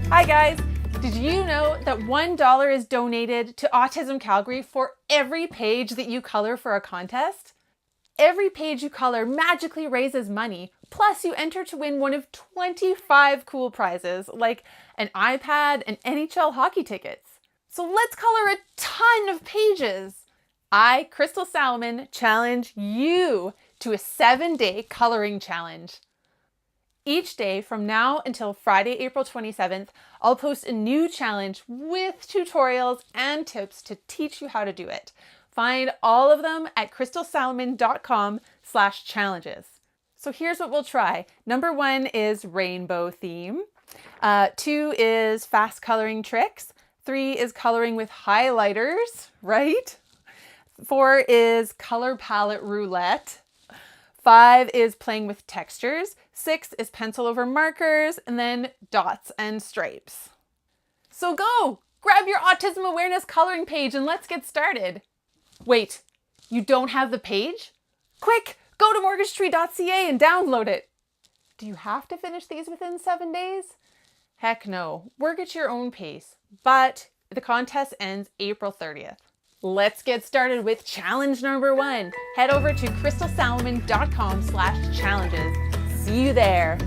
Hi guys! Did you know that $1 is donated to Autism Calgary for every page that you color for a contest? Every page you color magically raises money, plus you enter to win one of 25 cool prizes like an iPad and NHL hockey tickets. So let's color a ton of pages! I, Crystal Salamon, challenge you to a 7-day coloring challenge. Each day from now until Friday, April 27th, I'll post a new challenge with tutorials and tips to teach you how to do it. Find all of them at crystalsalmon.com/challenges. So here's what we'll try. Number 1 is rainbow theme. 2 is fast coloring tricks. 3 is coloring with highlighters, right? 4 is color palette roulette. 5 is playing with textures. 6 is pencil over markers, and then dots and stripes. So go! Grab your autism awareness coloring page and let's get started. Wait, you don't have the page? Quick, go to mortgagetree.ca and download it. Do you have to finish these within 7 days? Heck no, work at your own pace, but the contest ends April 30th. Let's get started with challenge number 1. Head over to crystalsalmon.com/challenges. See you there.